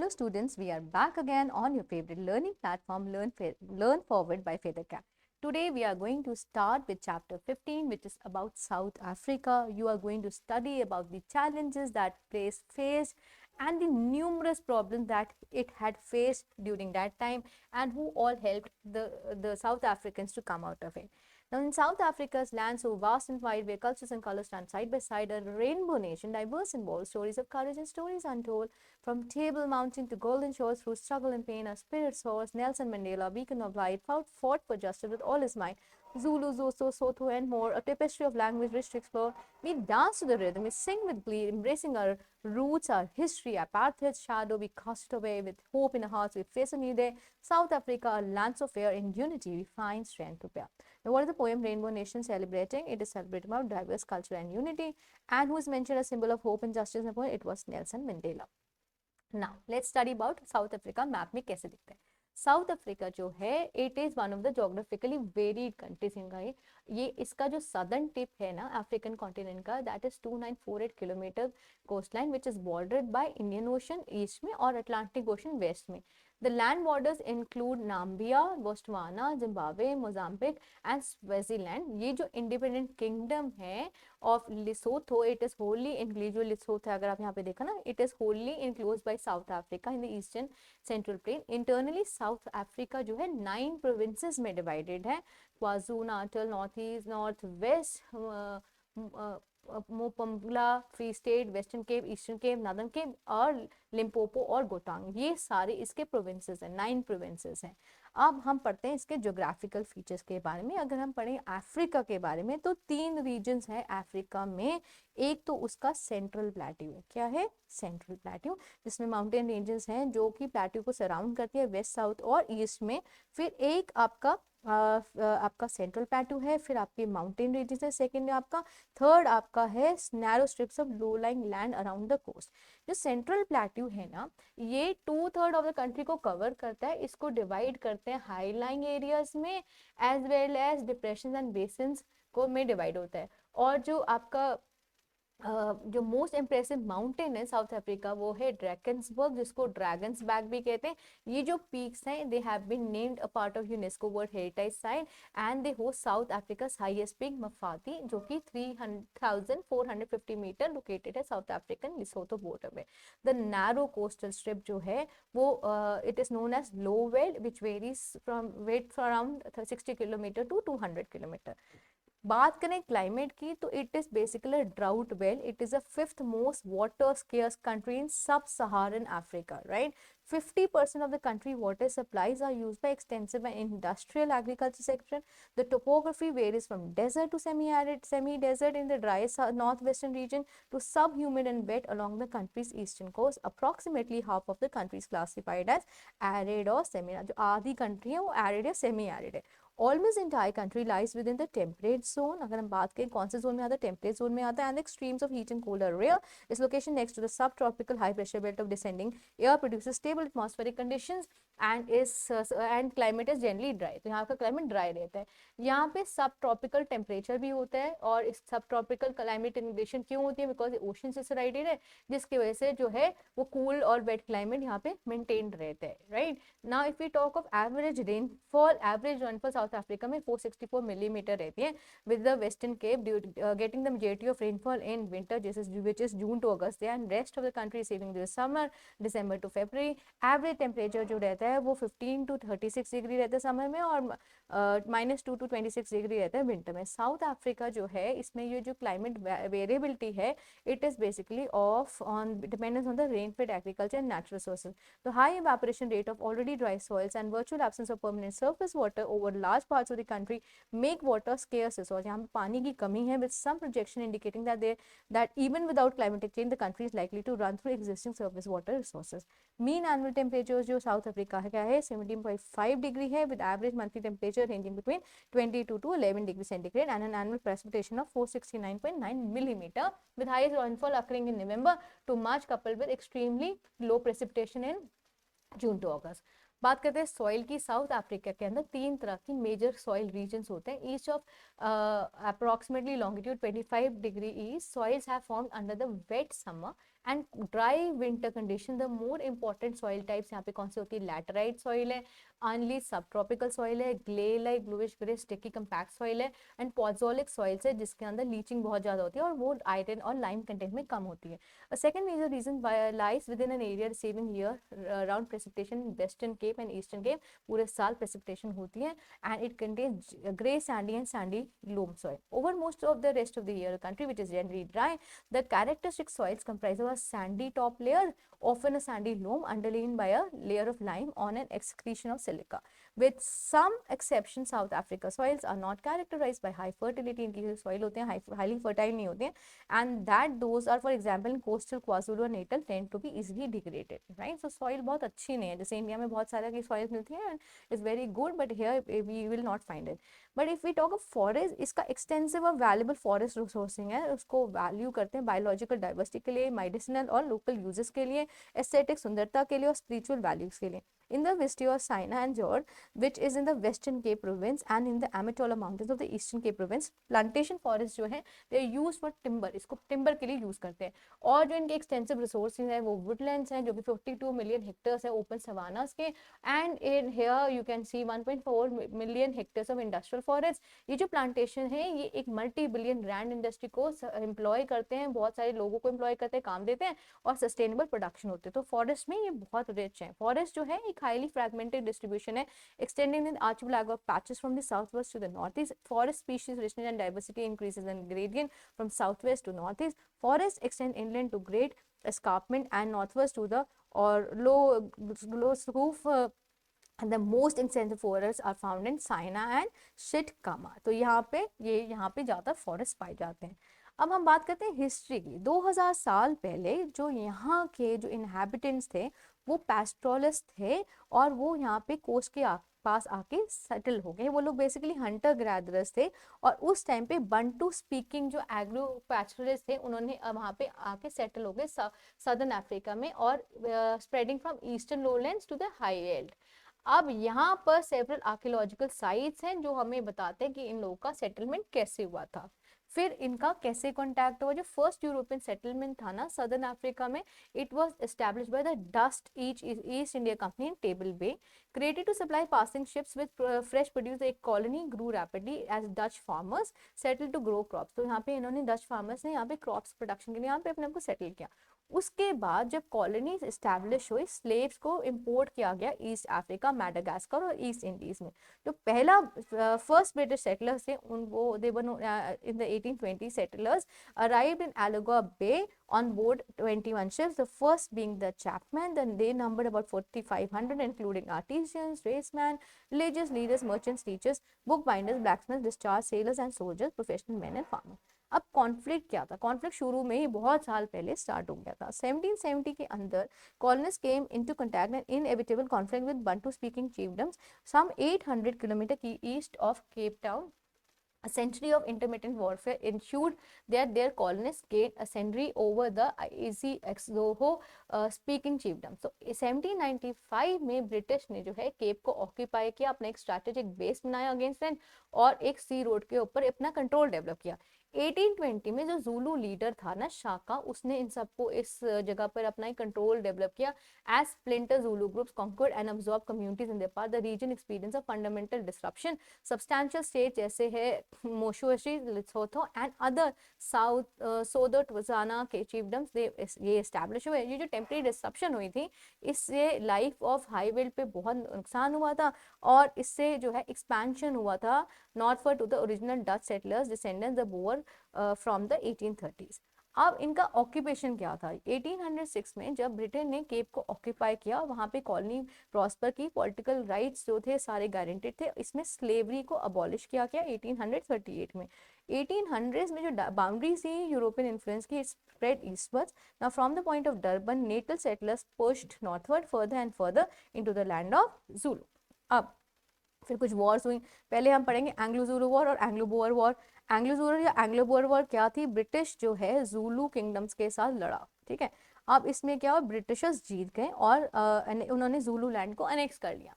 Hello students, we are back again on your favorite learning platform Learn Forward by Feathercap. Today we are going to start with chapter 15, which is about South Africa. You are going to study about the challenges that place faced and the numerous problems that it had faced during that time and who all helped the South Africans to come out of it. Now, in South Africa's land so vast and wide, where cultures and colors stand side by side, a rainbow nation, diverse and bold, stories of courage and stories untold, from Table Mountain to Golden Shores, through struggle and pain, a spirit soars. Nelson Mandela, beacon of light, fought for justice with all his might. Zulu, Xhosa, Sotho, and more, a tapestry of language rich to explore. We dance to the rhythm, we sing with glee, embracing our roots, our history, apartheid's shadow, we cast it away with hope in our hearts. We face a new day. South Africa, a land so fair, in unity we find strength to bear. Now, what is the poem Rainbow Nation celebrating? It is celebrating about diverse culture and unity. And who is mentioned as symbol of hope and justice in the poem? It was Nelson Mandela. Now let's study about South Africa. Map में कैसे दिखता है? South Africa जो है it is one of the geographically varied countries in का ये इसका जो सदर्न टिप है ना अफ्रीकन कॉन्टिनेंट का that is 2948 kilometre coastline which is bordered by Indian Ocean east में और अटलांटिक ओशन वेस्ट में. The land borders include Nambia, Botswana, Zimbabwe, Mozambique and Swaziland. ये जो independent kingdom है of Lesotho, it is wholly enclosed. जो Lesotho है अगर आप यहाँ पे देखा ना, it is wholly enclosed by South Africa in the eastern central plain. Internally South Africa जो है 9 provinces में divided है. KwaZulu Natal, North East, North West, Mpumalanga, Free State, Western Cape, Eastern Cape, Northern Cape और Limpopo और Gauteng, ये सारे इसके provinces हैं, 9 प्रोविंसेस हैं. अब हम पढ़ते हैं इसके ज्योग्राफिकल फीचर्स के बारे में. अगर हम पढ़ें अफ्रीका के बारे में तो 3 रीजन्स हैं अफ्रीका में. एक तो उसका सेंट्रल प्लेट्यू है. क्या है? सेंट्रल प्लेट्यू, जिसमें माउंटेन रेंजेस हैं जो कि प्लेट्यू को सराउंड करती है वेस्ट, साउथ और ईस्ट में. फिर एक आपका सेंट्रल प्लेट्यू है, फिर आपके माउंटेन रेंजेस है सेकेंड आपका, थर्ड आपका है narrow strips of low lying land around the coast. जो सेंट्रल प्लेट्यू है ना, ये 2/3 ऑफ द कंट्री को कवर करता है. इसको डिवाइड करते हैं हाई लाइंग एरियाज में as well as depression and basins को में डिवाइड होता है. और जो आपका जो मोस्ट इम्प्रेसिव माउंटेन है साउथ अफ्रीका वो है ड्रैगन्सबर्ग, जिसको ड्रैगन्स बैक भी कहते हैं. ये जो पीक्स हैं they have been named a part of UNESCO World Heritage Site and they host South Africa's highest peak Mafadi, जो कि 3450 मीटर लोकेटेड है साउथ अफ्रीकन लिसोथो बॉर्डर में. द नैरो कोस्टल स्ट्रिप जो है वो it is known as lowveld which varies from wet around 60 kilometre to 200 kilometre. बात करें climate की तो it is basically drought belt. It is a 5th most water scarce country in sub Saharan Africa, right. 50% of the country water supplies are used by extensive and industrial agriculture sector. The topography varies from desert to semi-desert in the dry northwestern region to subhumid and wet along the country's eastern coast. Approximately half of the country is classified as arid or semi-arid. जो आधी country है वो arid या semi-arid है. Almost entire country lies within the temperate zone. अगर हम बात करें कौन से जोन में आता है, टेम्परेट जोन में आता है. And the extremes of heat and cold are rare. Its location next to the subtropical high pressure belt of descending air produces stable atmospheric conditions and climate is generally dry. तो यहाँ का climate dry रहता है. यहाँ पे सब tropical temperature भी होता है. और इस सब ट्रॉपिकल क्लाइमेट कंडीशन क्यों होती है? बिकॉज ओशन से सराउंडेड है, जिसकी वजह से जो है वो कूल और वेट क्लाइमेट यहाँ पे मेंटेन्ड रहता है, right. Now if we talk of average rainfall South Africa में 464 मिलीमीटर रहती है, with the western Cape getting the majority of rainfall in winter which is June to August and rest of the country receiving the summer December to February. Average temperature जो रहता है वो 15 to 36 degree रहता है summer में और -2 to 26 degree रहता है विंटर में. साउथ अफ्रीका जो है इसमें ये जो क्लाइमेट वेरिएबिलिटी है it is basically off on dependence on the rain fed agriculture and natural resources. The high evaporation rate of already dry soils and virtual absence of permanent surface water over large parts of the country make water scarce resource. यहाँ पे पानी की कमी है with some projection indicating that even without climatic change the country is likely to run through existing surface water resources. Mean annual temperature जो south Africa है क्या है 17.5 डिग्री है, with average monthly temperature ranging between 22 to 11 degree centigrade and an annual precipitation of 469.9 millimeter, with highest rainfall occurring in November to March coupled with extremely low precipitation in June to August. बात करते हैं soil की. South Africa के अंदर 3 तरह की major soil regions होते हैं. Each of approximately longitude 25 degree east soils have formed under the wet summer and dry winter condition. The more important soil types यहाँ पे कौन सी होती है, लैटेराइट सॉइल है, अनली सब ट्रॉपिकल सॉइल है, gley like bluish grey sticky compact soil है, and podzolic soils है जिसके अंदर लीचिंग बहुत ज्यादा होती है और वो आयरन और लाइम कंटेंट में कम होती है। A second major reason lies within an area receiving year round precipitation in Western Cape and Eastern Cape, पूरे साल precipitation होती है, and it contains grey sandy and sandy loam soil. Over most of the rest of the year country which is generally dry, the characteristic soils comprise of a sandy top layer, often a sandy loam underlain by a layer of lime on an excretion of silica. With some exception, South Africa soils are not characterized by high fertility. इनकी जो soil होते हैं highly fertile नहीं होते हैं, and that those are for example in coastal KwaZulu and Natal tend to be easily degraded, right? So soil बहुत अच्छी नहीं है, जैसे इंडिया में बहुत सारा की soil मिलती है and is very good, but here we will not find it. But if we talk of forest, इसका extensive और valuable forest resourcing है, उसको value करते हैं biological diversity के लिए, medicinal और local uses के लिए, aesthetic सुंदरता के लिए और spiritual values के लिए. In the Vistula of Sina and Jord, which is in the Western Cape province and in the Amatola mountains of the Eastern Cape province, plantation forest जो है they are used for timber, इसको timber के लिए use करते हैं. और जो इनके extensive resources हैं वो woodlands हैं जो कि 52 million hectares है open savannas के, and in here you can see 1.4 million hectares of industrial forest. ये जो plantation है ये एक multi billion rand industry को employ करते हैं, बहुत सारे लोगों को employ करते हैं, काम देते हैं और sustainable production होते हैं. तो forest में ये बहुत rich है. forest जो है एक highly fragmented distribution है, extending in archipelago of patches from the southwest to the northeast. Forest species richness and diversity increases in gradient from southwest to northeast. Forests extend inland to great escarpment and northwest to the or low roof. And the most extensive forests are found in Sina and Sitkama. तो यहाँ पे ज़्यादा forest पाए जाते हैं. अब हम बात करते हैं हिस्ट्री की. 2000 साल पहले जो यहाँ के जो इनहेबिटेंट्स थे वो पैस्टोरलिस्ट थे और वो यहाँ पे कोस्ट के पास आके सेटल हो गए. वो लोग बेसिकली हंटर गैदरर्स थे और उस टाइम पे बंटू स्पीकिंग जो एग्रो पैस्टोरलिस्ट थे उन्होंने वहाँ पे आके सेटल हो गए सदर्न अफ्रीका में और spreading from eastern lowlands to the high veld. अब यहाँ पर सेवरल आर्कियोलॉजिकल साइट्स हैं जो हमें बताते हैं कि इन लोगों का सेटलमेंट कैसे हुआ था, फिर इनका कैसे कॉन्टैक्ट हुआ. जो फर्स्ट यूरोपियन सेटलमेंट था ना सदर्न अफ्रीका में, it was established by the Dutch East India Company in Table Bay, created to supply passing ships with fresh produce. एक colony grew rapidly as Dutch farmers settled to grow crops. तो यहाँ पे इन्होंने Dutch farmers ने यहाँ पे crops production के लिए यहाँ पे अपने आप को सेटल किया. उसके बाद जब कॉलोनीज एस्टैब्लिश हुई, स्लेव्स को इंपोर्ट किया गया ईस्ट अफ्रीका, मैडागास्कर और ईस्ट इंडीज में. जो पहला फर्स्ट ब्रिटिश सेटलर्स थे उन वो they one in the 1820 settlers arrived in Algoa Bay on board 21 ships, the first being the Chapman. Then they numbered about 4,500 including artisans, tradesmen, religious leaders, merchants, teachers, bookbinders, blacksmiths, discharged sailors and soldiers, professional men and farmers. अब conflict क्या था? Conflict शुरू में ही बहुत साल पहले start हो गया था. 1770 के अंदर colonists came into contact and inevitable conflict with Bantu speaking chiefdoms some 800 kilometers east of Cape Town. A century of intermittent warfare ensured that their colonists gained ascendancy over the Exoho speaking chiefdom. So 1795 में British ने जो है cap को occupy किया, अपना एक strategic base बनाया against them और एक सी रोड के ऊपर अपना कंट्रोल डेवलप किया. 1820 में जो जूलू लीडर था ना शाका, उसने इन सबको इस जगह पर अपना एक कंट्रोल डेवलप किया. As splinter Zulu groups conquered and absorbed communities in their path, the region experienced a fundamental disruption. Substantial states जैसे है मोशोशी, लिथोथो एंड अदर साउथ सोदो टवाना के chiefdoms ये एस्टैब्लिश हुए. ये जो टेम्परेरी डिसरप्शन हुई थी इससे लाइफ ऑफ हाईवेल्ड पे बहुत नुकसान हुआ था और इससे जो है एक्सपेंशन हुआ था northward to the original Dutch settlers descendants the Boer from the 1830s. अब इनका ऑक्यूपेशन क्या था? 1806 में जब ब्रिटेन ने केप को ऑक्यूपाई किया, वहां पे कॉलोनी प्रॉस्पर की, पॉलिटिकल राइट्स जो थे सारे गारंटेड थे. इसमें स्लेवरी को अबॉलिश किया गया 1838 में. 1800s में जो बाउंड्री थी यूरोपियन इन्फ्लुएंस की, spread eastwards. Now from the point of Durban Natal settlers pushed northward further and further into the land of Zulu. अब फिर कुछ वॉर्स हुई. पहले हम पढ़ेंगे एंग्लो ज़ुलू वॉर और Anglo Boer war. Anglo Zulu या एंग्लो बोअर वॉर क्या थी? ब्रिटिश जो है ज़ुलू किंगडम्स के साथ लड़ा. ठीक है. अब इसमें क्या हुआ? ब्रिटिशर्स जीत गए और उन्होंने ज़ुलू लैंड को अनेक्स कर लिया.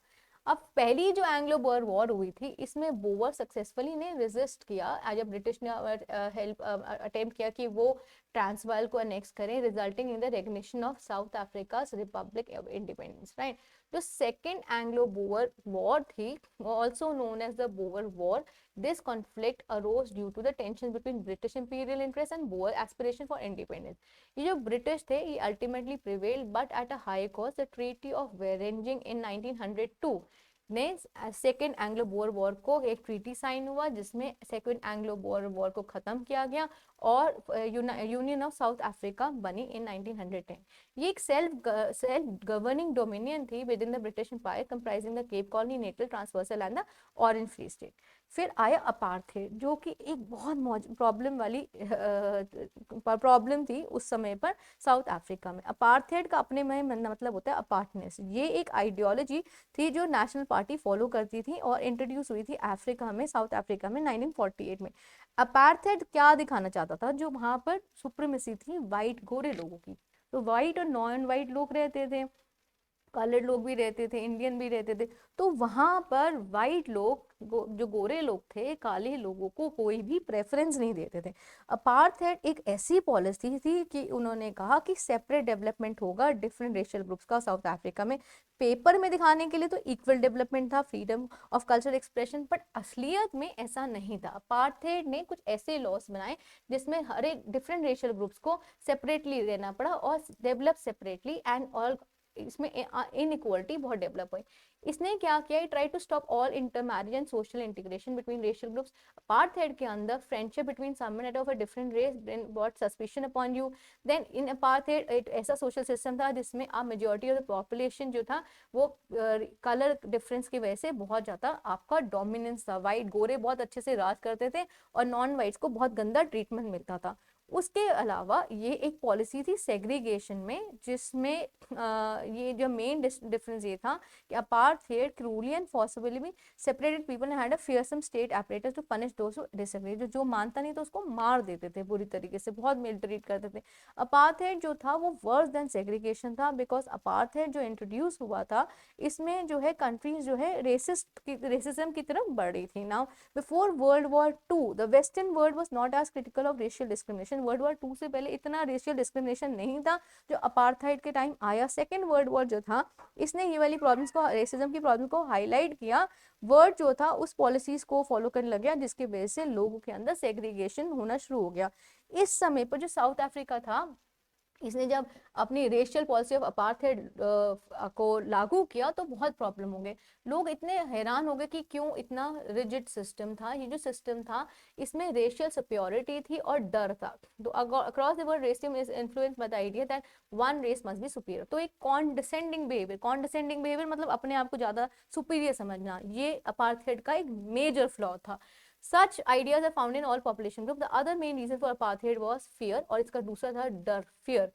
अब पहली जो एंग्लो बोअर वॉर हुई थी इसमें बोअर सक्सेसफुली ने रेजिस्ट किया. जब ब्रिटिश ने हेल्प अटेम्प्ट किया कि वो ट्रांसवाल को अनेक्स करें, resulting in the recognition of South Africa Republic of independence, right. जो सेकेंड एंग्लो बोअर वॉर थी, also known as the Boer war, this conflict arose due to the tension between British imperial interest and Boer aspiration for independence. ये जो British थे ये ultimately prevailed but at a high cost. The treaty of Vereeniging in 1902 ने second Anglo Boer war को एक treaty sign हुआ जिसमें second Anglo Boer war को खत्म किया गया और यूनियन ऑफ साउथ अफ्रीका बनी इन 1910। ये एक सेल्फ गवर्निंग डोमिनियन थी within the British Empire comprising the Cape Colony, Natal, Transvaal and the Orange Free State. फिर आया अपार्थेड जो कि एक बहुत प्रॉब्लम वाली प्रॉब्लम थी उस समय पर साउथ अफ्रीका में। अपार्थेड का अपने में मतलब होता है अपार्टनेस। ये एक आइडियोलॉजी थी जो नेशनल पार्टी फॉलो करती थी और इंट्रोड्यूस हुई थी अफ्रीका में, साउथ अफ्रीका में 1948 में। अपार्थेड क्या दिखाना चाहता था, जो वहां पर सुप्रीमेसी थी वाइट गोरे लोगों की, तो वाइट और नॉन वाइट लोग रहते थे, कलर्ड लोग भी रहते थे, इंडियन भी रहते थे, तो वहां पर वाइट लोग जो गोरे लोग थे काले लोगों को कोई भी प्रेफरेंस नहीं देते थे। अपार्थेड एक ऐसी पॉलिसी थी कि उन्होंने कहा कि सेपरेट डेवलपमेंट होगा डिफरेंट रेशियल ग्रुप्स का साउथ अफ्रीका में। पेपर में दिखाने के लिए तो इक्वल डेवलपमेंट था, freedom of cultural expression, but असलियत में ऐसा नहीं था। अपार्थेड ने कुछ ऐसे लॉस बनाए जिसमें हर एक डिफरेंट रेशियल ग्रुप्स को सेपरेटली रहना पड़ा और डेवलप सेपरेटली एंड ऑल, इसमें इनइक्वालिटी बहुत डेवलप हुई। इसने क्या किया, try to stop all intermarriage and social integration between racial groups. Apartheid के अंदर friendship between someone of a different race brought suspicion upon you. Then in apartheid एक ऐसा सोशल सिस्टम था जिसमें आप मेजॉरिटी ऑफ द पॉपुलेशन जो था वो कलर डिफरेंस की वजह से बहुत ज्यादा आपका डोमिनेंस था, वाइट गोरे बहुत अच्छे से राज करते थे और नॉन वाइट्स को बहुत गंदा ट्रीटमेंट मिलता था। उसके अलावा ये एक पॉलिसी थी सेग्रीगेशन में, जिसमें ये जो मेन डिफरेंस ये था कि अपार्थेड क्रूरली एंड फोर्सिबली भी separated people and had a fearsome state apparatus to punish those who disagree. जो मानता नहीं तो उसको मार देते थे बुरी तरीके से, बहुत मिलिट्रीट करते थे। अपार्थेड जो था वो वर्स देन सेग्रीगेशन था, बिकॉज अपार्थेड जो इंट्रोड्यूस हुआ था इसमें जो है कंट्रीज जो है रेसिज्म की तरफ बढ़ रही थी। Now before world war two the western world was not as critical of racial discrimination. World war two से पहले इतना रेशियल डिस्क्रिमिनेशन नहीं था जो अपार्थाइड के टाइम आया। सेकेंड वर्ल्ड वॉर जो था इसने ये वाली प्रॉब्लम्स को, रेसिज्म की प्रॉब्लम को हाईलाइट किया। वर्ल्ड जो था उस पॉलिसीज को फॉलो करने लग गया जिसकी वजह से लोगों के अंदर सेग्रीगेशन होना शुरू हो गया। इस समय पर जो साउथ अफ्रीका था इसने जब अपनी रेशियल पॉलिसी ऑफ अपार्थेड को लागू किया तो बहुत प्रॉब्लम हो गए। लोग इतने हैरान हो गए कि क्यों इतना रिजिड सिस्टम था। ये जो सिस्टम था इसमें रेशियल सुपियोरिटी थी और डर था। तो across the world racism is influenced by the idea that one race must be superior. तो एक कॉन्डिसेंडिंग बिहेवियर मतलब अपने आप को ज्यादा सुपीरियर समझना, ये अपार्थेड का एक मेजर फ्लॉ था। Such ideas are found in all population group. The other main reason for apartheid was fear, और इसका दूसरा था डर, fear.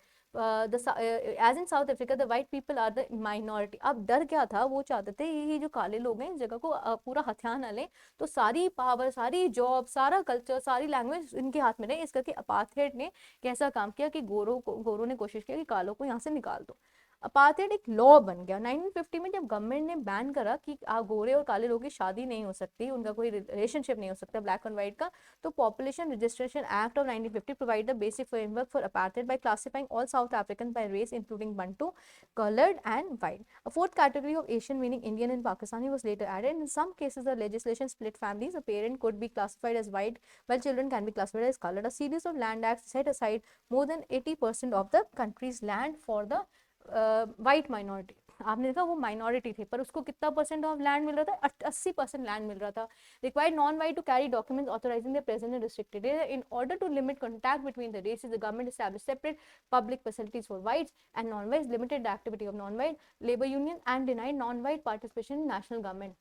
As in South Africa, the white people are the minority. अब डर क्या था, वो चाहते थे ये जो काले लोग हैं इस जगह को पूरा हथियार न लें, तो सारी पावर, सारी जॉब, सारा कल्चर, सारी लैंग्वेज इनके हाथ में रहे। इस करके अपार्थेड ने कैसा काम किया कि गोरों ने कोशिश किया कि कालों को यहाँ से निकाल दो। अपार्थेड एक लॉ बन गया 1950 में, जब गवर्नमेंट ने बैन करा कि गोरे और काले लोगों की शादी नहीं हो सकती, उनका कोई रिलेशनशिप नहीं हो सकता ब्लैक एंड व्हाइट का। तो population registration act of 1950 provide the basic framework for apartheid by classifying all South African by race including Bantu, colored and white. A fourth category of Asian meaning Indian and Pakistani was later added. In some cases the legislation split families. A parent could be classified as white while children can be classified as colored. A series of land acts set aside more than 80% of the country's land for the white minority. आपने देखा वो minority थे पर उसको कितना percent of land मिल रहा था, 80% लैंड मिल रहा था। Required non white to carry documents authorising the presence in restricted area. In order to limit contact between the races the government established separate public facilities for whites and non whites, limited the activity of non white labour union and denied non white participation in national government.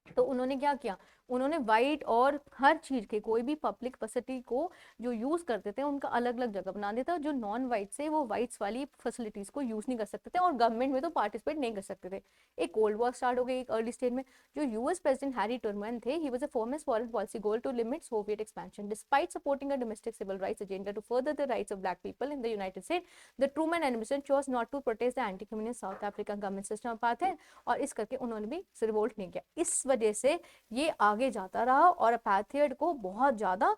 तो उन्होंने क्या किया, उन्होंने white और हर चीज के कोई भी पब्लिक फैसिलिटी को जो यूज करते थे उनका अलग अलग जगह बना देता। जो नॉन वाइट से वो वाइट्स वाली फैसिलिटीज को यूज नहीं कर सकते थे और गवर्नमेंट में तो पार्टिसिपेट नहीं कर सकते थे। एक कोल्ड वॉर स्टार्ट हो गई एक अर्ली स्टेज में। जो यूएस प्रेसिडेंट हैरी ट्रूमैन थे, he was a foremost foreign policy goal to limit Soviet expansion despite supporting a domestic civil rights agenda to further the rights of black people in the United States. The Truman administration chose not to protest the anti communist South African government system apartheid, और इस करके उन्होंने भी revolt नहीं किया। इस वजह से ये आगे जाता रहा और अपार्थेड को बहुत ज्यादा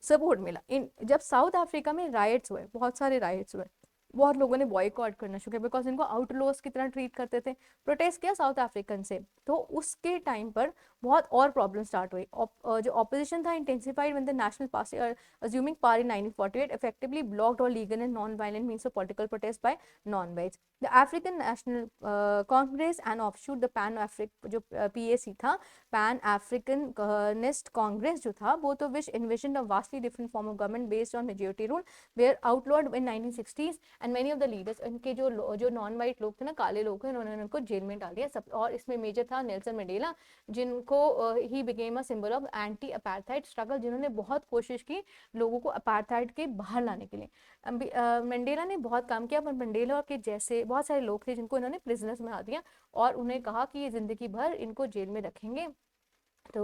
सपोर्ट मिला। इन जब साउथ अफ्रीका में राइट्स हुए, बहुत सारे राइट्स हुए, बहुत लोगों ने बॉयकॉट करना शुरू किया, बिकॉज इनको आउटलॉस की तरह ट्रीट करते थे, प्रोटेस्ट किया साउथ अफ्रीकन से। तो उसके टाइम पर बहुत और प्रॉब्लम स्टार्ट हुई। जो ऑपोजिशन था intensified when the national party assuming power in 1948 effectively blocked all legal and non-violent means of political protest by non-whites. The African National Congress and offshoot the Pan African जो PAC था, Pan Africanist Congress जो था, both of which envisioned a vastly different form of government based on majority rule, were outlawed in 1960s and many of the leaders, इनके जो non white लोग थे ना, काले लोग थे, उन्होंने उनको जेल में डाल दिया सब। और इसमें मेजर था नेल्सन मंडेला, जिनको he became a symbol of anti apartheid struggle, जिन्होंने बहुत कोशिश की लोगों को अपार्थाइड के बाहर लाने के लिए। मंडेला ने बहुत काम किया, पर मंडेला के जैसे बहुत सारे लोग थे जिनको इन्होंने प्रिजनर्स बना दिया और उन्हें कहा कि ये जिंदगी भर इनको जेल में रखेंगे। तो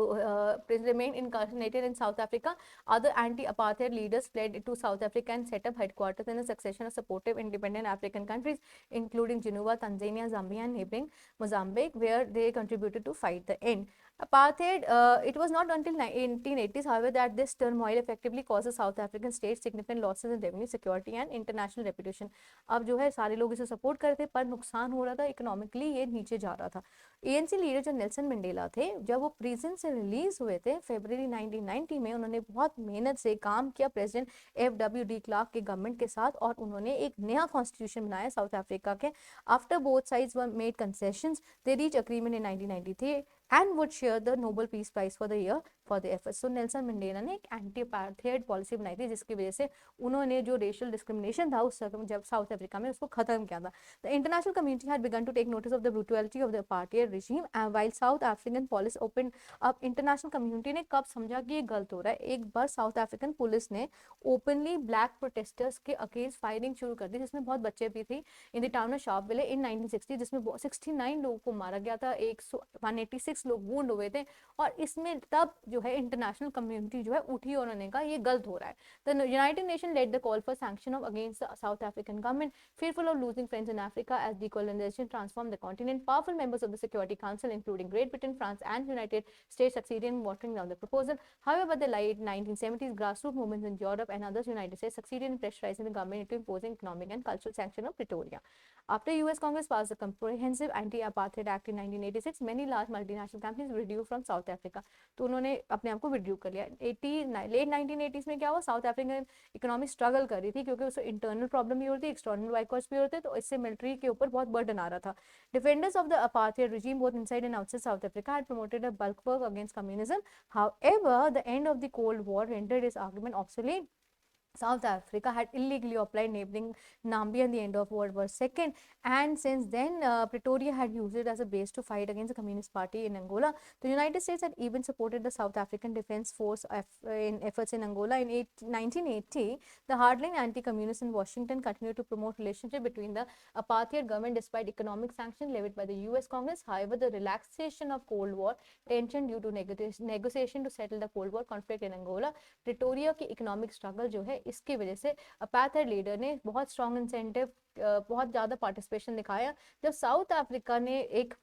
remained incarcerated in South Africa. Other anti-apartheid leaders fled to South Africa and set up headquarters in a succession of supportive independent African countries, including Geneva, Tanzania, Zambia, and neighboring Mozambique, where they contributed to fight the end. Apartheid, it was not until 1980s, however, that this turmoil effectively caused the South African state significant losses in revenue, security, and international reputation. अब जो है सारे लोग इसे support कर रहे थे, पर नुकसान हो रहा था, इकोनॉमिकली ये नीचे जा रहा था। ANC लीडर जो नेल्सन मंडेला थे, जब वो प्रिजन से रिलीज हुए थे फरवरी 1990 में, उन्होंने बहुत मेहनत से काम किया प्रेसिडेंट FW de Klerk के गवर्नमेंट के साथ, और उन्होंने एक नया कॉन्स्टिट्यूशन बनाया साउथ अफ्रीका के। After both sides were made concessions, they reach agreement in 1993 and would share the Nobel Peace Prize for the year for the efforts. So Nelson Mandela ने एक एंटी अपार्थाइड पॉलिसी बनाई थी, जिसकी वजह से उन्होंने जो रेशियल डिस्क्रिमिनेशन था उस जब साउथ अफ्रीका में, उसको खत्म किया था। The international community had begun to take notice of the brutality of the apartheid regime, and while South African police opened up, international community ने कब समझा कि ये गलत हो रहा है, एक बार साउथ अफ्रीकन पुलिस ने ओपनली ब्लैक प्रोटेस्टर्स के अगेंस्ट फायरिंग शुरू कर दी, जिसमें बहुत बच्चे भी थे, इन द टाउन ऑफ शार्पविले इन 1960, जिसमें 69 लोगों को मारा गया था, 186 लोग वुंड हुए थे। और इसमें तब जो है इंटरनेशनल कम्युनिटी जो है उठी और उन्होंने कहा ये गलत हो रहा है। The United Nation led the call for sanction of against the South African government, fearful of losing friends in Africa as decolonization transformed the continent. Powerful members of the Security Council, including Great Britain, France, and United States, succeeded in watering down the proposal. However, by the late 1970s, grassroots movements in Europe and others United States succeeded in pressurizing the government into imposing economic and cultural sanctions of Pretoria. After U.S. Congress passed the Comprehensive Anti-Apartheid Act in 1986, many large multinational companies withdrew from South Africa. तो उन्होंने अपने आप को withdrew कर लिया। Late 1980s में क्या हुआ, साउथ अफ्रीकन इकोनॉमी स्ट्रगल कर रही थी, क्योंकि उसको इंटरनल प्रॉब्लम भी होती है, एक्सटर्नल बाइकॉट्स भी होते हैं, तो इससे मिलिट्री के ऊपर बहुत बर्डन आ रहा था। Defenders of the apartheid regime both inside and outside South Africa had promoted a bulk work against communism. However, the end of the Cold War rendered its argument obsolete. South Africa had illegally applied neighboring Namibia in the end of World War II, and since then Pretoria had used it as a base to fight against the Communist Party in Angola. The United States had even supported the South African Defense Force in efforts in Angola. In 1980, the hardline anti-communists in Washington continued to promote relationship between the apartheid government despite economic sanctions levied by the US Congress. However, the relaxation of Cold War tension due to negotiation to settle the Cold War conflict in Angola, Pretoria की economic struggle जो है, इसकी वजह से apartheid leader ने बहुत strong incentive, बहुत ज़्यादा पार्टिसिपेशन दिखाया। जब साउथ अफ्रीका ने एक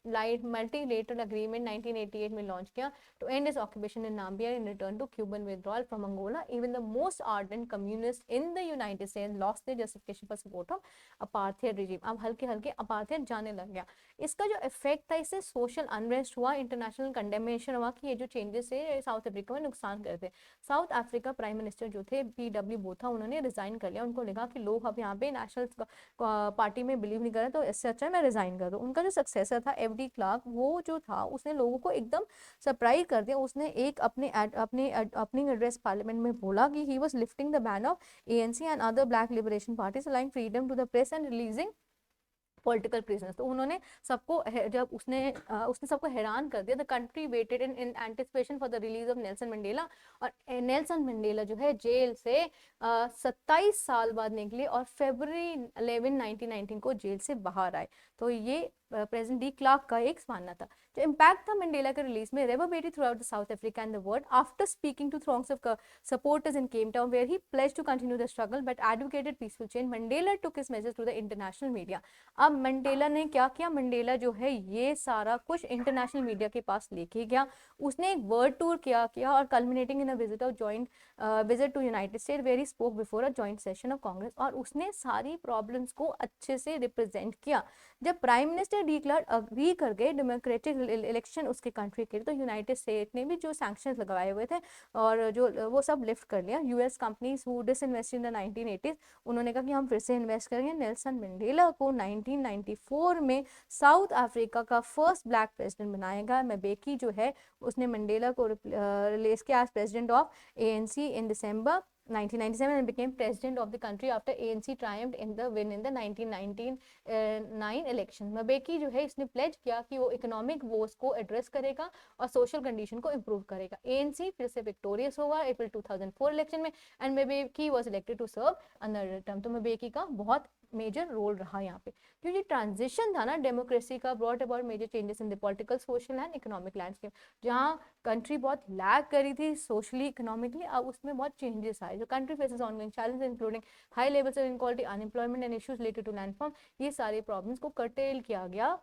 मल्टीलेटरल एग्रीमेंट 1988 में लॉन्च किया to end its occupation in Namibia in return to Cuban withdrawal from Angola, even the most ardent communist in the United States lost their justification for support of apartheid regime. अब हल्के हल्के apartheid जाने लग गया। इसका जो effect था, इससे सोशल अनरेस्ट हुआ, इंटरनेशनल कंडेमेशन हुआ कि ये जो चेंजेस है साउथ अफ्रीका में नुकसान करते। साउथ अफ्रीका प्राइम मिनिस्टर जो थे PW बोथा, उन्होंने रिजाइन कर लिया। उनको लगा कि लोग अब यहाँ पे नेशनल पार्टी में बिलीव नहीं कर रहे, तो इससे अच्छा मैं रिजाइन कर दूं। उनका जो सक्सेसर था FD क्लार्क, वो जो था उसने लोगों को एकदम सरप्राइज कर दिया। उसने एक अपनी एड्रेस पार्लियामेंट में बोला कि he was lifting the ban of ANC and other black liberation parties, allowing freedom to the press and releasing political prisoners. तो उन्होंने सबको जब उसने सबको हैरान कर दिया। The country waited in anticipation for the release of Nelson Mandela, और नेल्सन मंडेला जो है जेल से 27 साल बाद निकले और फरवरी 11, 1919 को जेल से बाहर आए। तो ये प्रेसिडेंट डी क्लार्क का एक मानना था। जो इम्पैक्ट था मंडेला के रिलीज में, reverberated throughout the South Africa and the world after speaking to throngs of supporters in Cape Town where he pledged to continue the struggle but advocated peaceful change. Mandela took his message to the international media. अब Mandela ने क्या किया, Mandela जो है ये सारा कुछ international media के पास लेके गया, उसने एक वर्ल्ड टूर किया और culminating in a visit of joint visit to United State where he spoke before a joint session of Congress, और उसने सारी प्रॉब्लम्स को अच्छे से रिप्रेजेंट किया। जब prime minister de Klerk agree कर गए डेमोक्रेटिक इलेक्शन उसके कंट्री के लिए, तो यूनाइटेड स्टेट ने भी जो सैंक्शंस लगाए हुए थे और जो वो सब लिफ्ट कर लिया। US companies who disinvest in the 1980s, उन्होंने कहा कि हम फिर से इन्वेस्ट करेंगे। नेल्सन मंडेला को 1994 में साउथ अफ्रीका का फर्स्ट ब्लैक प्रेसिडेंट बनाया गया। mbeki जो है उसने मंडेला को रिप्लेस किया as president of ANC in December 1997 and became president of the country after ANC triumphed in the win in the 1999 election. mbeki जो है इसने प्लेज किया कि वो इकोनॉमिक वोस को एड्रेस करेगा और सोशल कंडीशन को इम्प्रूव करेगा। ANC फिर से विक्टोरियस होगा अप्रैल 2004 इलेक्शन में and mbeki was elected to serve another term। तो mbeki का बहुत मेजर रोल रहा यहाँ पे, क्योंकि ट्रांजिशन था ना डेमोक्रेसी का, brought about major changes in the political social and economic landscape. जहाँ कंट्री बहुत लैग करी थी सोशली इकोनॉमिकली, अब उसमें बहुत चेंजेस आए। जो country faces ongoing challenges including high levels of inequality, unemployment and issues related to land form, ये सारे प्रॉब्लम्स को कर्टेल किया गया।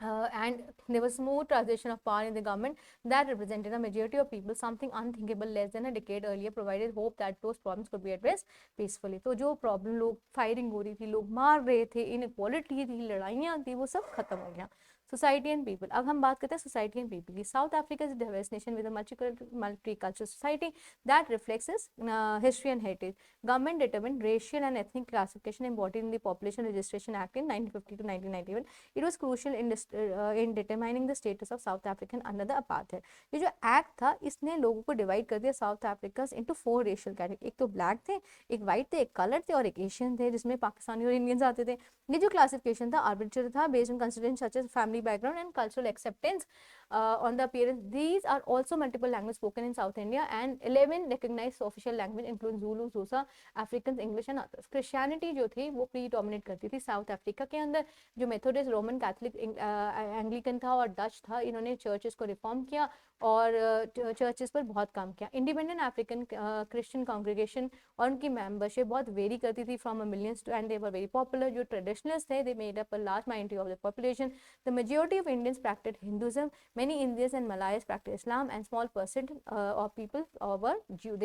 And there was smooth transition of power in the government that represented a majority of people, something unthinkable less than a decade earlier, provided hope that those problems could be addressed peacefully। तो जो problem, लोग firing हो रही थी, लोग मार रहे थे, इनइक्वालिटी थी, लड़ाइयाँ थी, वो सब खत्म हो गया। सोसाइटी एंड पीपल, अब हम बात करते हैं सोसाइटी एंड पीपल की। South Africa is a diverse nation with a multicultural society that reflects it's history and heritage. Government determined racial and ethnic classification embodied in the Population Registration Act in 1950 to 1991. It was crucial in determining the status of South African under the apartheid। ये जो act था इसने लोगों को divide कर दिया south Africa into 4 racial category. एक तो ब्लैक थे, एक वाइट थे, एक कलर थे और एक एशियन थे, जिसमें पाकिस्तानी और इंडियंस आते थे। ये जो क्लासिफिकेशन था आर्बिट्रेरी था, based on consideration such as family background and cultural acceptance on the appearance। These are also multiple languages spoken in South India and 11 recognized official language including Zulu, Xhosa, Afrikaans, English and others। Christianity जो थी वो predominate करती थी south Africa के अंदर। जो Methodist, Roman Catholic, Anglican था और डच था, इन्होंने चर्चेस को रिफॉर्म किया और चर्चेस पर बहुत काम किया। इंडिपेंडेंट अफ्रीकन क्रिश्चियन कांग्रेगेशन और उनकी मेंबरशिप बहुत वेरी करती थी from a millions to, and they were very popular. जो ट्रेडिशनल्स थे, they made up a large minority of the population. The majority of Indians practice Hinduism, many Indians and Malayas practice Islam, and small percent of people were Jew.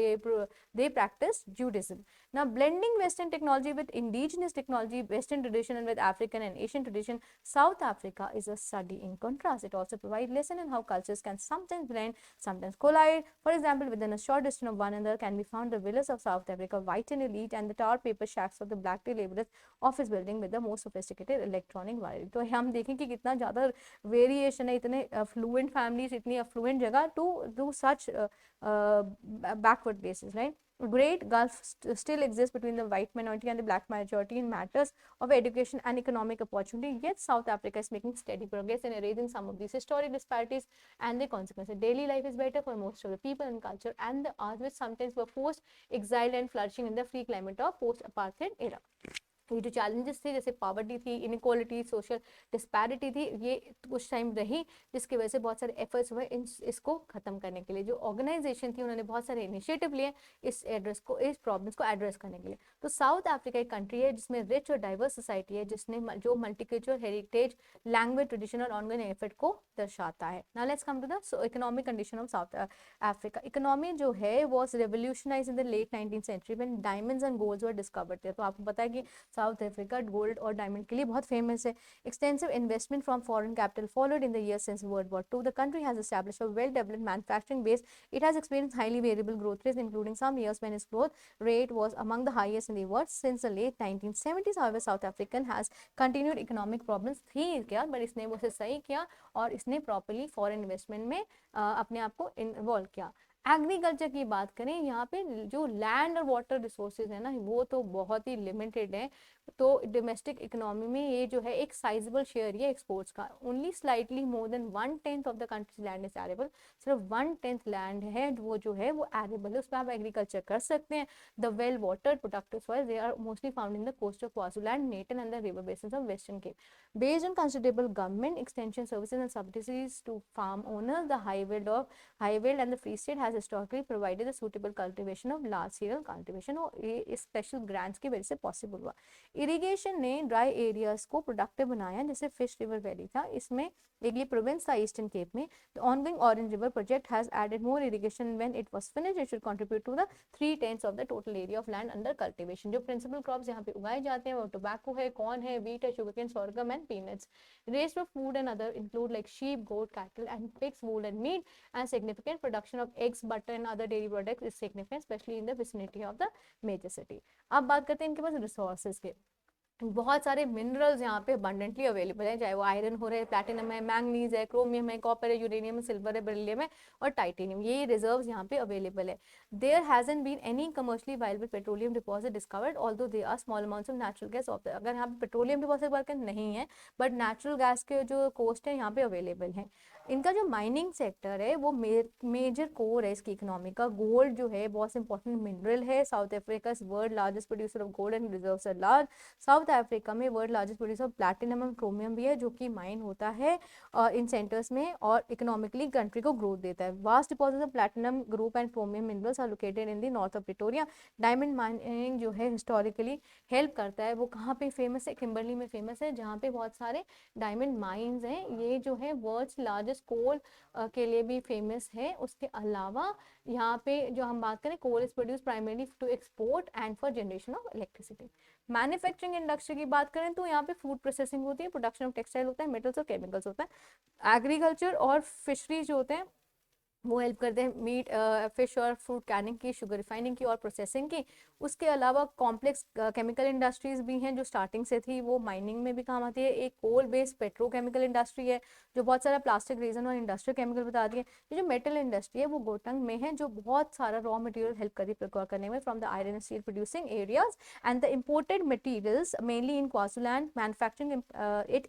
They practice Judaism। Now blending Western technology with indigenous technology, Western tradition and with African and Asian tradition, South Africa is a study in contrast। It also provides lesson in how cultures can sometimes blend, sometimes collide। For example, within a short distance of one another can be found the villas of South Africa, white and elite, and the tar paper shacks of the black tea laborers office building with the most sophisticated electronic wiring। तो हम देखें कि कितना ज़्यादा variation है, इतने affluent families, इतनी affluent जगह to do such backward places, right? Great gulf still exists between the white minority and the black majority in matters of education and economic opportunity, yet South Africa is making steady progress in erasing some of these historic disparities and their consequences। Daily life is better for most of the people and culture and the arts, which sometimes were forced, exiled and flourishing in the free climate of post-apartheid era। ये जो challenges थे, जैसे poverty थी, inequality, social disparity थी, ये कुछ time रही, जिसकी वजह से बहुत सारे एफर्ट्स हुए इसको खत्म करने के लिए। जो ऑर्गेनाइजेशन थी उन्होंने बहुत सारे इनिशिएटिव लिए इस प्रॉब्लम्स को एड्रेस करने के लिए। तो साउथ अफ्रीका एक कंट्री है जिसमें रिच और डाइवर्स सोसाइटी है, जिसने जो मल्टीकल्चरल हेरिटेज, लैंग्वेज, ट्रेडिशन और ऑनगोइंग एफर्ट को दर्शाता है। Now let's come to the economic condition of South Africa. Economy जो है was revolutionized in the late 19th century when diamonds and golds were discovered. तो आपको पता है कि साउथ अफ्रीका गोल्ड और डायमंड के लिए बहुत फेमस है। Extensive investment from foreign capital followed in the year since World War II। The country has established a well developed manufacturing base. It has experienced highly variable growth rates including some years when its growth rate was among the highest in the world since the late 1970s। However, South African has continued economic problems थी क्या, but इसने वो सही किया और इसने properly foreign investment में अपने आप को इन्वॉल्व किया। एग्रीकल्चर की बात करें, यहाँ पे जो लैंड और वाटर रिसोर्सेज है ना, वो तो बहुत ही लिमिटेड है। तो डोमेस्टिक इकोनॉमी में ये जो है एक साइजेबल शेयर है एक्सपोर्ट्स का। Only slightly more than 1/10 of the countries land is arable, सिर्फ 1/10 लैंड है वो जो है वो एरेबल है, उस पर आप एग्रीकल्चर कर सकते हैं। The well watered productive soil they are mostly found in the coast of Kwazuland, Natal and the river basins of Western Cape. Based on considerable government extension services and subsidies to farm owners, the Highveld and the Free State has historically provided the suitable cultivation of large scale cultivation, और ये इस special grants की वजह से possible हुआ। Irrigation ने dry areas को productive बनाया, जैसे फिश रिवर वैली था, इसमें एक ये प्रोविंस था ईस्टर्न केप में। The ongoing Orange River project has added more irrigation when it was finished, it should contribute to the 3/10 of the total area of land under cultivation. जो principal crops यहाँ पे उगाए जाते हैं वो tobacco है, corn है, व्हीट है, sugarcane, sorghum and peanuts. Raised for food and other include like sheep, goat, cattle and pigs, wool and meat, and significant production of eggs, butter and other dairy products is significant, especially in the vicinity of the major city. अब बात करते हैं इनके पास resources के। बहुत सारे minerals यहाँ पे अबंडेंटली अवेलेबल है, चाहे वो आयरन हो रहे हैं, प्लैटिनम है, मैंगनीज है, क्रोमियम है, कॉपर है, यूरेनियम है, सिल्वर है, बेरिलियम है और टाइटेनियम, ये रिजर्व्स यहाँ पे अवेलेबल है। There hasn't been any commercially viable petroleum deposit discovered, although they are small amounts of natural gas of the, अगर यहाँ पे पेट्रोलियम डिपॉजिट वर्क नहीं है बट नेचुरल गैस के जो कोस्ट है यहाँ पे अवेलेबल है। इनका जो माइनिंग सेक्टर है वो मेजर कोर है इसकी इकोनॉमी का। गोल्ड जो है बहुत इंपॉर्टेंट मिनरल है। South Africa is world largest producer of gold and reserves are large. South Africa में world largest producer of platinum and chromium भी है जो कि माइन होता है इन सेंटर्स में और इकोनॉमिकली कंट्री को ग्रोथ देता है। Vast deposits of platinum group and chromium minerals are located in the north of Pretoria. Diamond mining जो है हिस्टोरिकली हेल्प करता है, वो कहाँ पे फेमस है, किम्बरली में फेमस है, जहाँ पे बहुत सारे डायमंड माइंस हैं। ये जो है वर्ल्ड्स लार्जेस्ट कोल के लिए भी फेमस है। उसके अलावा यहाँ पे जो हम बात करें, coal is produce primarily to export and for generation of electricity. Manufacturing industry की बात करें तो यहाँ पे फूड प्रोसेसिंग होती है, प्रोडक्शन ऑफ टेक्सटाइल होता है, मेटल्स और केमिकल्स होता है। एग्रीकल्चर और फिशरीज जो होते हैं वो हेल्प करते हैं मीट, फिश और फ्रूट कैनिंग की, शुगर रिफाइनिंग की और प्रोसेसिंग की। उसके अलावा कॉम्प्लेक्स केमिकल इंडस्ट्रीज भी हैं जो स्टार्टिंग से थी, वो माइनिंग में भी काम आती है। एक कोल बेस्ड पेट्रोकेमिकल इंडस्ट्री है जो बहुत सारा प्लास्टिक रेजन और इंडस्ट्रियल केमिकल बताती है। ये जो मेटल इंडस्ट्री है वो गोटंग में है जो बहुत सारा रॉ मटेरियल हेल्प करती है प्रोक्योर करने में from the iron steel producing areas and the imported materials mainly in Kwazuland. Manufacturing it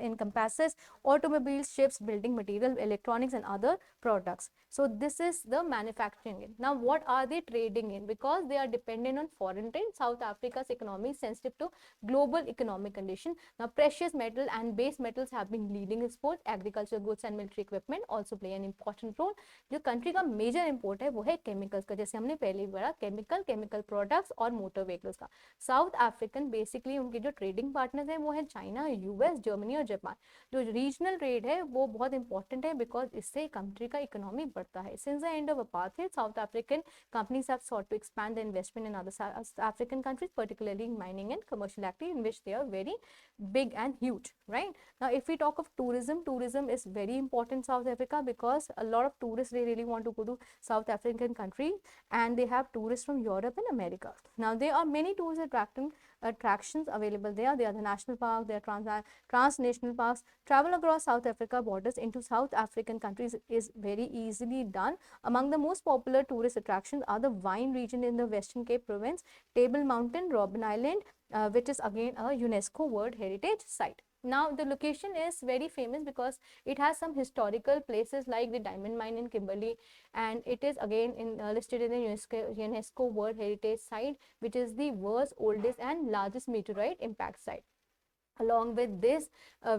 encompasses automobiles, ships, building material, electronics and other products. So this is the manufacturing in. Now what are they trading in? Because they are dependent on foreign trade, South Africa's economy is sensitive to global economic condition. Now precious metal and base metals have been leading exports. Agricultural goods and military equipment also play an important role. जो country का major import है वो है chemicals का, जैसे हमने पहले पढ़ा केमिकल प्रोडक्ट्स और मोटर व्हीकल्स का। साउथ अफ्रीकन बेसिकली उनके जो ट्रेडिंग पार्टनर्स हैं वो है चाइना, यूएस, जर्मनी और जापान। जो रीजनल ट्रेड है वो बहुत इंपॉर्टेंट है बिकॉज इससे कंट्री का इकोनॉमी बढ़ता है। Since the end of apartheid, south African companies have sought to expand the investment in other South African countries, particularly in mining and commercial activity, in which they are very big and huge, right? Now if we talk of tourism, tourism is very important in South Africa because a lot of tourists, they really want to go to South African country and they have tourists from Europe and America. Now there are many tourist attractions available there. There are the national parks, there are transnational parks. Travel across South Africa borders into South African countries is very easily done. Among the most popular tourist attractions are the wine region in the Western Cape province, Table Mountain, Robben Island, which is again a UNESCO World Heritage Site. Now the location is very famous because it has some historical places like the diamond mine in Kimberley, and it is again listed in the UNESCO World Heritage Site, which is the world's oldest and largest meteorite impact site. Along with this,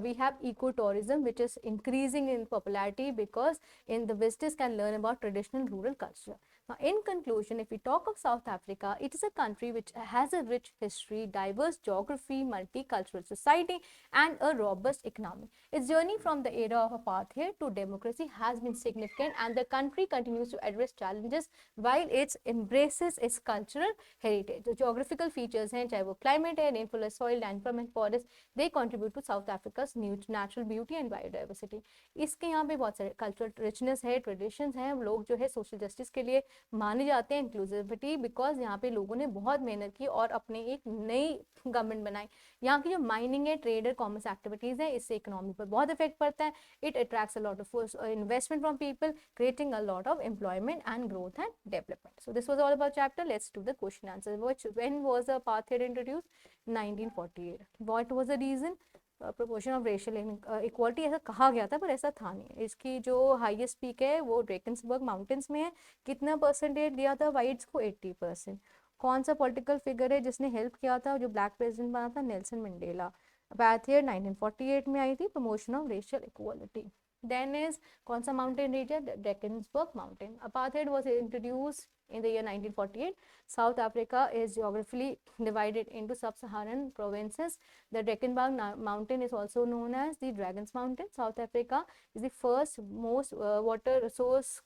we have ecotourism, which is increasing in popularity because the visitors can learn about traditional rural culture. Now, in conclusion, if we talk of South Africa, it is a country which has a rich history, diverse geography, multicultural society, and a robust economy. Its journey from the era of apartheid to democracy has been significant, and the country continues to address challenges while it embraces its cultural heritage. The geographical features हैं, चाहे वो climate है, rainfall, soil, landform and forest, they contribute to South Africa's natural beauty and biodiversity. इसके यहाँ पे बहुत सारे cultural richness है, traditions हैं, लोग जो है social justice के लिए माने जाते हैं इंक्लूसिविटी, बिकॉज यहाँ पे लोगों ने बहुत मेहनत की और अपने एक नई गवर्नमेंट बनाई। यहाँ की जो माइनिंग है, ट्रेड और कॉमर्स एक्टिविटीज है, इससे इकोनॉमी पर बहुत इफेक्ट पड़ता है। It attracts a lot of investment from people, creating a lot of employment and growth and development. So this was all about chapter. Let's do the question answer. When was the apartheid introduced? 1948. What was the reason? Proportion of racial equality, ऐसा कहा गया था पर ऐसा था नहीं। इसकी जो हाईएस्ट पीक है वो ड्रेकन्सबर्ग माउंटेन्स में है। कितना परसेंटेज दिया था वाइट्स को? 80%। कौन सा पॉलिटिकल फिगर है जिसने हेल्प किया था, जो ब्लैक प्रेसिडेंट बना था? Nelson Mandela. अपार्थाइड 1948 में आई थी। Promotion of racial equality. Then is कौन सा mountain region? Drakensberg mountain. Apartheid was introduced in the year 1948. South Africa is geographically divided into sub-Saharan provinces. The Drakensberg mountain is also known as the Dragons Mountain. South Africa is the first most water resource.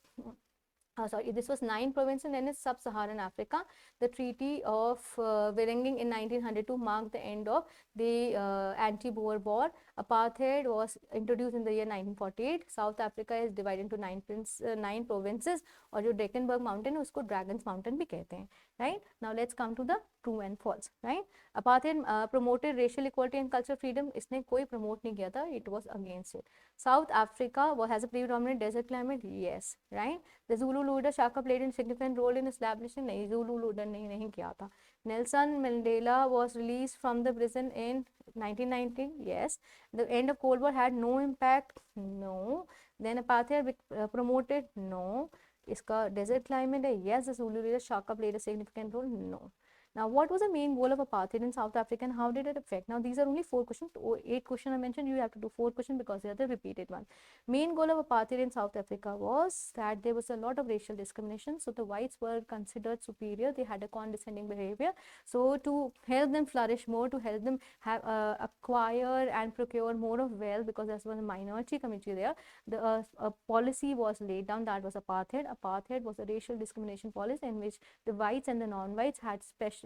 Sorry, this was 9 provinces and then is sub-Saharan Africa. The Treaty of Vereeniging in 1902 marked the end of the anti-Boer War. Apartheid was introduced in the year 1948. South Africa is divided into 9 provinces और जो Drakensberg mountain है उसको Dragons mountain भी कहते हैं, right? Now let's come to the true and false, right? Apartheid promoted racial equality and cultural freedom. इसने कोई promote नहीं किया था, it was against it. South Africa has a predominant desert climate, yes, right? The Zulu leader Shaka played a significant role in establishing. नहीं, Zulu leader ने नहीं किया था. Nelson Mandela was released from the prison in 1990, yes. The end of Cold War had no impact, no. Then apartheid promoted, no. इसका desert climate है, yes. The Zulu leader Shaka played a significant role, no. Now, what was the main goal of apartheid in South Africa and how did it affect? Now, these are only 4 questions. 8 questions I mentioned, you have to do 4 questions because they are the repeated one. Main goal of apartheid in South Africa was that there was a lot of racial discrimination. So, the whites were considered superior. They had a condescending behavior. So, to help them flourish more, to help them have acquire and procure more of wealth, because there was a minority community there, the policy was laid down, that was apartheid. Apartheid was a racial discrimination policy in which the whites and the non-whites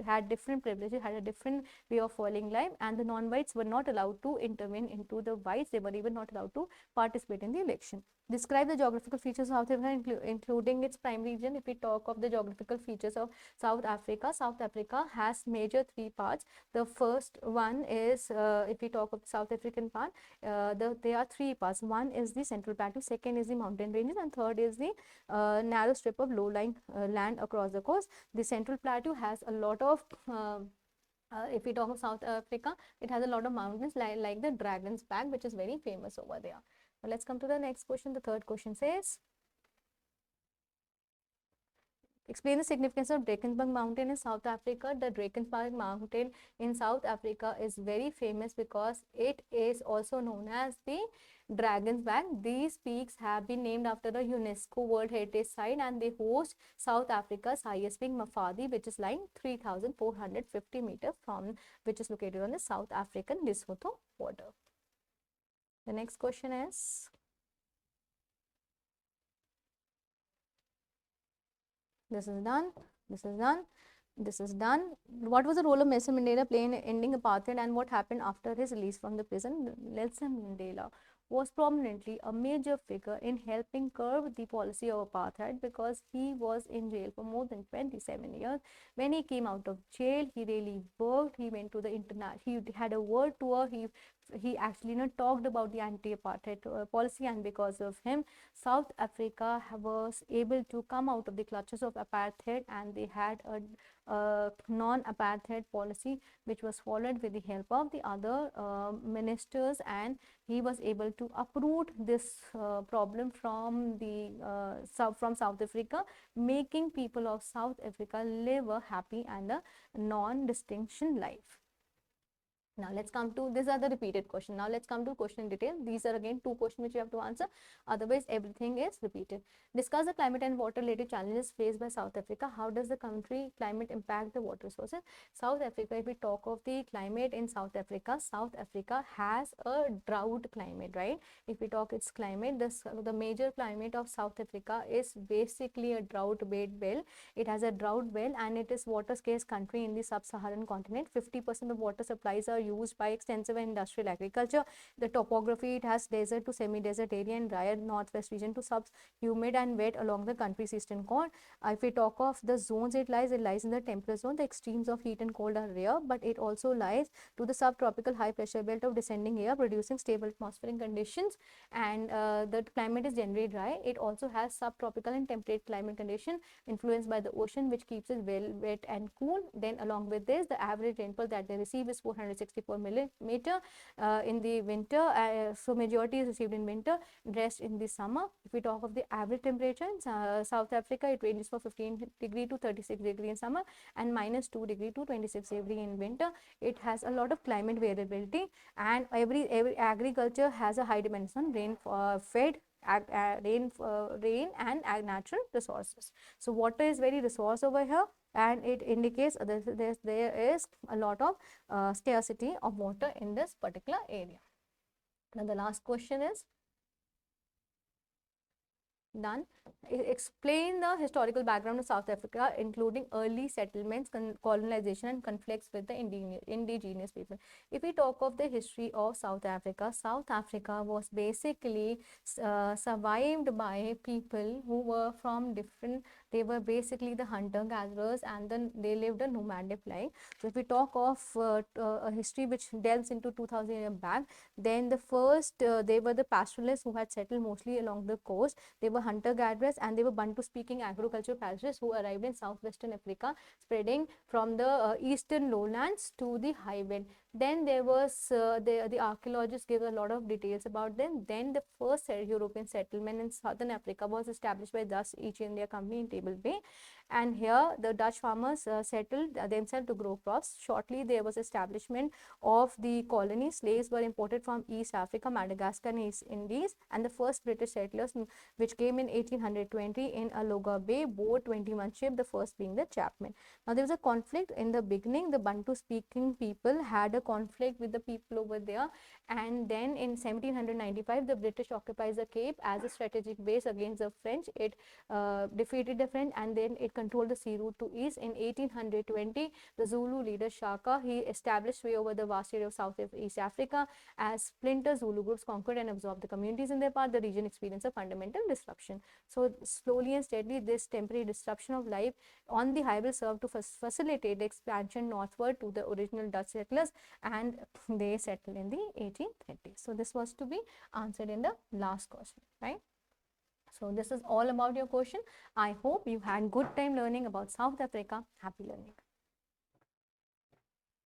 had different privileges, had a different way of following life, and the non-whites were not allowed to intervene into the whites. They were even not allowed to participate in the election. Describe the geographical features of South Africa, including its prime region. If we talk of the geographical features of South Africa has major 3 parts. The first one is, if we talk of the South African part, there are 3 parts. One is the Central Plateau, second is the mountain ranges, and third is the narrow strip of low-lying land across the coast. The Central Plateau has a lot of if we talk of South Africa, it has a lot of mountains like the Dragon's Back, which is very famous over there. Now let's come to the next question. The third question says, explain the significance of Drakensberg mountain in South Africa. The Drakensberg mountain in South Africa is very famous because it is also known as the Dragon's Back. These peaks have been named after the UNESCO World Heritage Site and they host South Africa's highest peak, Mafadi, which is lying 3,450 meters from, which is located on the South African Lesotho border. The next question is, this is done, this is done, this is done. What was the role of Nelson Mandela playing in ending apartheid and what happened after his release from the prison? Nelson Mandela was prominently a major figure in helping curb the policy of apartheid because he was in jail for more than 27 years. When he came out of jail, he really worked. He went to the internet. He had a world tour. He actually talked about the anti-apartheid policy, and because of him, South Africa was able to come out of the clutches of apartheid, and they had a non-apartheid policy which was followed with the help of the other ministers, and he was able to uproot this problem from South Africa, making people of South Africa live a happy and a non-distinction life. Now let's come to, these are the repeated question. Now let's come to question in detail. These are again 2 questions which you have to answer. Otherwise everything is repeated. Discuss the climate and water related challenges faced by South Africa. How does the country climate impact the water sources? South Africa, if we talk of the climate in South Africa has a drought climate, right? If we talk its climate, the major climate of South Africa is basically a drought based belt. It has a drought belt and it is water scarce country in the sub-Saharan continent. 50% of water supplies are used by extensive and industrial agriculture. The topography, it has desert to semi-desert area and drier northwest region to sub-humid and wet along the country's eastern core. If we talk of the zones it lies in the temperate zone. The extremes of heat and cold are rare, but it also lies to the subtropical high pressure belt of descending air, producing stable atmospheric conditions, and the climate is generally dry. It also has subtropical and temperate climate condition influenced by the ocean, which keeps it well wet and cool. Then along with this, the average rainfall that they receive is 464 millimeter in the winter, so majority is received in winter, rest in the summer. If we talk of the average temperature in South Africa, it ranges from 15 degree to 36 degree in summer and minus 2 degree to 26 degree in winter. It has a lot of climate variability, and every agriculture has a high dependence on rain fed rain and natural resources. So water is very resource over here, and it indicates there is a lot of scarcity of water in this particular area. Now the last question is done. Explain the historical background of South Africa, including early settlements, colonization, and conflicts with the indigenous people. If we talk of the history of South Africa was basically survived by people who were from different, they were basically the hunter-gatherers, and then they lived a nomadic life. So if we talk of a history which delves into 2000 years back, then the first, they were the pastoralists who had settled mostly along the coast. They were hunter-gatherers, and they were Bantu-speaking agricultural pastoralists who arrived in southwestern Africa, spreading from the eastern lowlands to the high veld. Then there was the archaeologists give a lot of details about them. Then the first European settlement in southern Africa was established by Dutch East India Company in Table Bay, and here the Dutch farmers settled themselves to grow crops. Shortly there was establishment of the colony. Slaves were imported from East Africa, Madagascar and East Indies, and the first British settlers which came in 1820 in Aloga Bay bore 21 ships, the first being the Chapman. Now there was a conflict in the beginning. The Bantu speaking people had a conflict with the people over there, and then in 1795 the British occupies the Cape as a strategic base against the French. It defeated the French, and then it controlled the sea route to east. In 1820 the Zulu leader Shaka, he established sway over the vast area of South East Africa. As splinter Zulu groups conquered and absorbed the communities in their path, the region experienced a fundamental disruption. So slowly and steadily this temporary disruption of life on the highway served to facilitate the expansion northward to the original Dutch settlers, and they settled in the 1830s. So this was to be answered in the last question, right? So this is all about your question. I hope you had good time learning about South Africa. Happy learning.